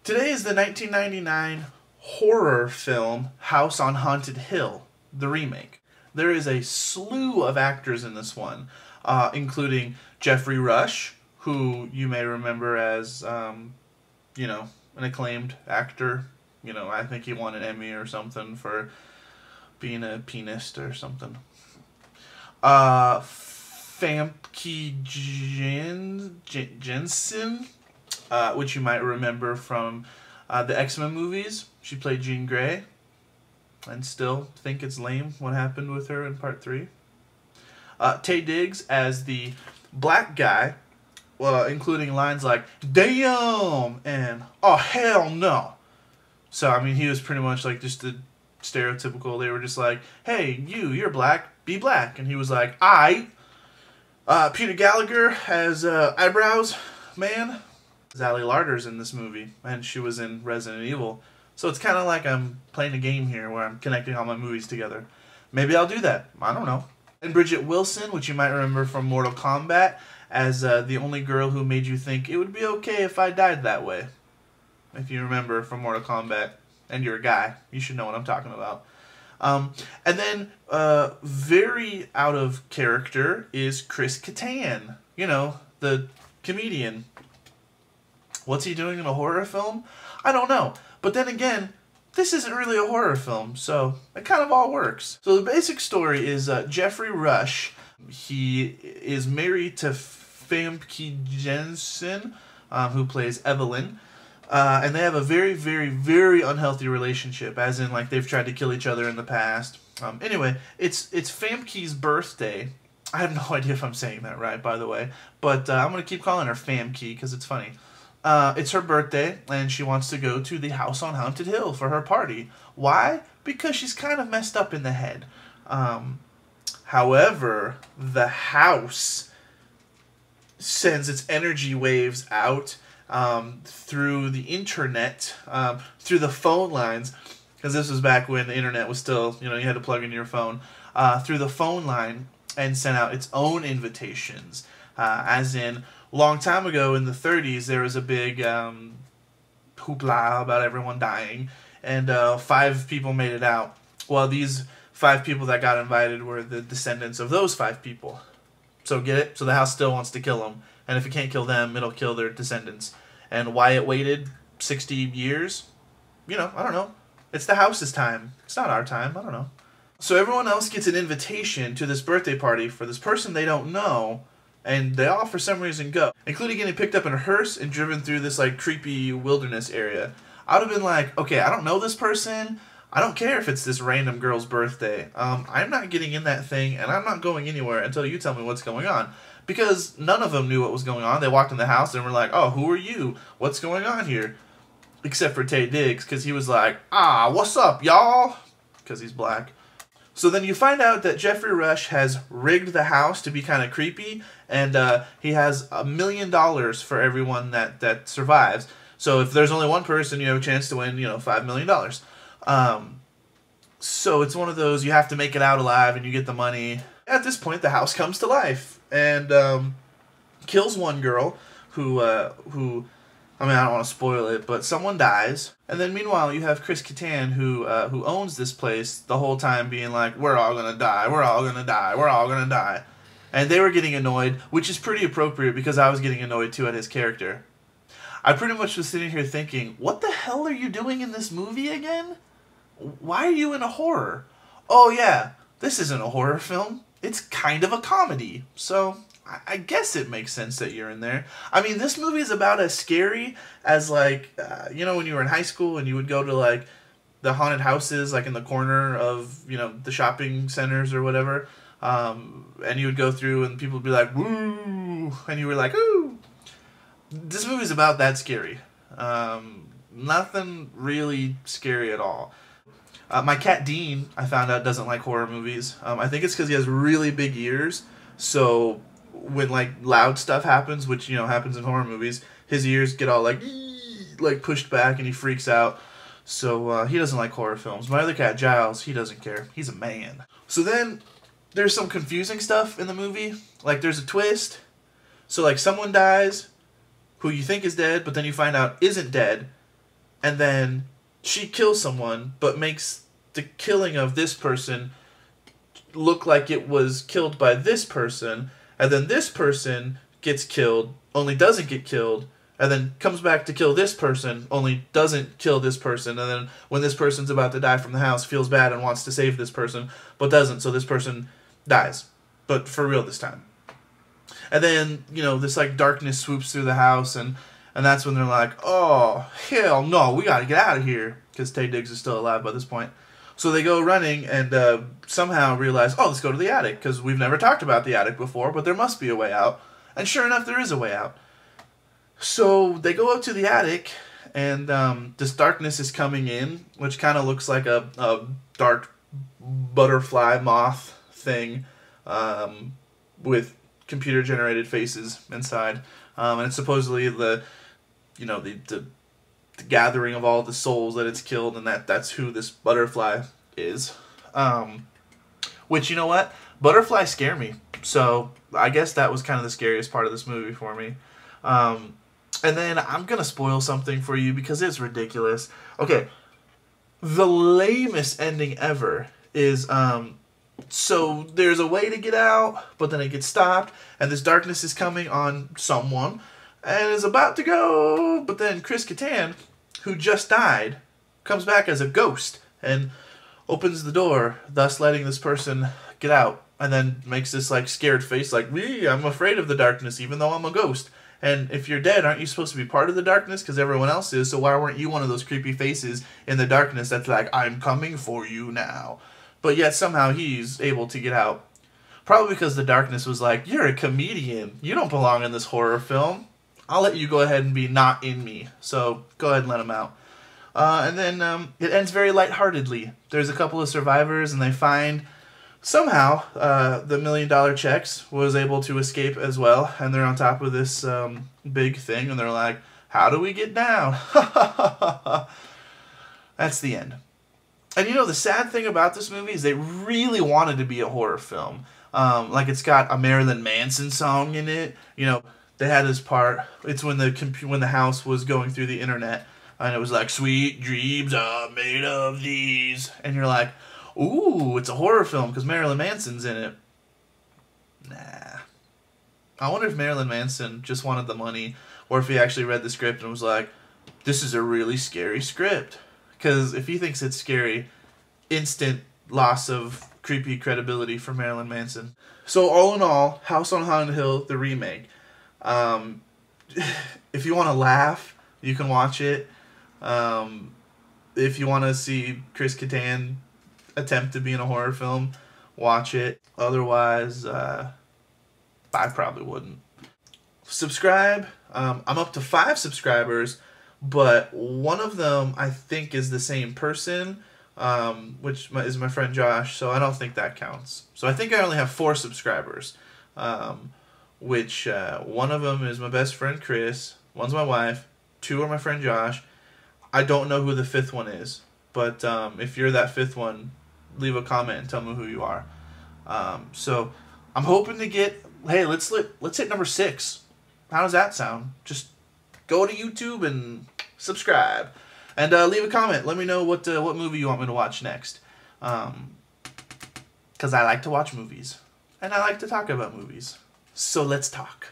Today is the 1999 horror film House on Haunted Hill, the remake. There is a slew of actors in this one, including Jeffrey Rush, who you may remember as, an acclaimed actor. I think he won an Emmy or something for being a pianist or something. Famke Jensen, which you might remember from the X-Men movies. She played Jean Grey, and still think it's lame what happened with her in Part 3. Taye Diggs as the black guy, including lines like, "Damn!" and "Oh, hell no!" So, I mean, he was pretty much like just the stereotypical, they were just like, "Hey, you're black, be black." And he was like, "Aight." Peter Gallagher as Eyebrows Man. Sally Larder's in this movie, and she was in Resident Evil. So it's kind of like I'm playing a game here where I'm connecting all my movies together. Maybe I'll do that. I don't know. And Bridget Wilson, which you might remember from Mortal Kombat, as the only girl who made you think it would be okay if I died that way. If you remember from Mortal Kombat, and you're a guy, you should know what I'm talking about. And then, very out of character is Chris Kattan. The comedian. What's he doing in a horror film? I don't know. But then again, this isn't really a horror film, so it kind of all works. So the basic story is Jeffrey Rush. He is married to Famke Jensen, who plays Evelyn. And they have a very, very, very unhealthy relationship, as in, like, they've tried to kill each other in the past. Anyway, it's Famke's birthday. I have no idea if I'm saying that right, by the way, but I'm going to keep calling her Famke because it's funny. It's her birthday, and she wants to go to the House on Haunted Hill for her party. Why? Because she's kind of messed up in the head. However, the house sends its energy waves out through the internet, through the phone lines, because this was back when the internet was still, you had to plug in your phone, through the phone line, and sent out its own invitations, as in, long time ago in the 30s, there was a big hoopla about everyone dying, and 5 people made it out. Well, these 5 people that got invited were the descendants of those 5 people. So get it? So the house still wants to kill them, and if it can't kill them, it'll kill their descendants. And why it waited 60 years? I don't know. It's the house's time. It's not our time. I don't know. So everyone else gets an invitation to this birthday party for this person they don't know, and they all, for some reason, go. Including getting picked up in a hearse and driven through this, like, creepy wilderness area. I would have been like, okay, I don't know this person. I don't care if it's this random girl's birthday. I'm not getting in that thing, and I'm not going anywhere until you tell me what's going on. Because none of them knew what was going on. They walked in the house and were like, "Oh, who are you? What's going on here?" Except for Taye Diggs, because he was like, "Ah, what's up, y'all?" Because he's black. So then you find out that Jeffrey Rush has rigged the house to be kind of creepy, and he has $1 million for everyone that survives. So if there's only one person, you have a chance to win, $5 million. So it's one of those, you have to make it out alive and you get the money. At this point, the house comes to life and kills one girl who, I mean, I don't want to spoil it, but someone dies. And then meanwhile, you have Chris Kattan, who owns this place, the whole time being like, "We're all gonna die, we're all gonna die, we're all gonna die." And they were getting annoyed, which is pretty appropriate because I was getting annoyed too at his character. I pretty much was sitting here thinking, what the hell are you doing in this movie again? Why are you in a horror? Oh yeah, this isn't a horror film. It's kind of a comedy. So I guess it makes sense that you're in there. I mean, this movie is about as scary as, like, when you were in high school and you would go to, like, the haunted houses, like, in the corner of, the shopping centers or whatever. And you would go through and people would be like, "Woo!" And you were like, "Ooh!" This movie's about that scary. Nothing really scary at all. My cat Dean, I found out, doesn't like horror movies. I think it's because he has really big ears, so when, like, loud stuff happens, which, happens in horror movies, his ears get all, like pushed back and he freaks out. So he doesn't like horror films. My other cat, Giles, he doesn't care. He's a man. So then there's some confusing stuff in the movie. Like, there's a twist. So, like, someone dies who you think is dead, but then you find out isn't dead. and then she kills someone, but makes the killing of this person look like it was killed by this person, and then this person gets killed, only doesn't get killed, and then comes back to kill this person, only doesn't kill this person, and then when this person's about to die from the house, feels bad and wants to save this person, but doesn't, so this person dies. But for real this time. And then, you know, this like darkness swoops through the house, and that's when they're like, oh, hell no, we gotta get out of here, because Taye Diggs is still alive by this point. So they go running and somehow realize, oh, let's go to the attic, because we've never talked about the attic before, but there must be a way out. And sure enough, there is a way out. So they go up to the attic, and this darkness is coming in, which kind of looks like a dark butterfly moth thing with computer-generated faces inside. And it's supposedly the gathering of all the souls that it's killed, and that's who this butterfly is. Which, you know what? Butterflies scare me. So I guess that was kind of the scariest part of this movie for me. And then I'm going to spoil something for you because it's ridiculous. Okay, the lamest ending ever is, so there's a way to get out, but then it gets stopped, and this darkness is coming on someone, and is about to go, but then Chris Kattan, who just died, comes back as a ghost, and opens the door, thus letting this person get out, and then makes this like scared face like, me, I'm afraid of the darkness, even though I'm a ghost. And if you're dead, aren't you supposed to be part of the darkness? Because everyone else is, so why weren't you one of those creepy faces in the darkness that's like, I'm coming for you now? But yet somehow he's able to get out. Probably because the darkness was like, you're a comedian. You don't belong in this horror film. I'll let you go ahead and be not in me. So go ahead and let him out. And then it ends very lightheartedly. There's a couple of survivors, and they find somehow the $1 million checks was able to escape as well. And they're on top of this big thing, and they're like, how do we get down? That's the end. And you know, the sad thing about this movie is they really wanted to be a horror film. Like it's got a Marilyn Manson song in it. You know, they had this part. It's when the house was going through the internet, and it was like, "Sweet dreams are made of these," and you're like, "Ooh, it's a horror film because Marilyn Manson's in it." Nah. I wonder if Marilyn Manson just wanted the money, or if he actually read the script and was like, "This is a really scary script." Because if he thinks it's scary, instant loss of creepy credibility for Marilyn Manson. So all in all, House on Haunted Hill, the remake. If you want to laugh, you can watch it. If you want to see Chris Kattan attempt to be in a horror film, watch it. Otherwise, I probably wouldn't. Subscribe. I'm up to 5 subscribers. But one of them, I think, is the same person, which is my friend Josh, so I don't think that counts. So I think I only have 4 subscribers, which one of them is my best friend Chris, one's my wife, 2 are my friend Josh. I don't know who the 5th one is, but if you're that 5th one, leave a comment and tell me who you are. So I'm hoping to get, hey, let's hit number 6. How does that sound? Just go to YouTube and subscribe, and leave a comment. Let me know what movie you want me to watch next, because I like to watch movies, and I like to talk about movies. So let's talk.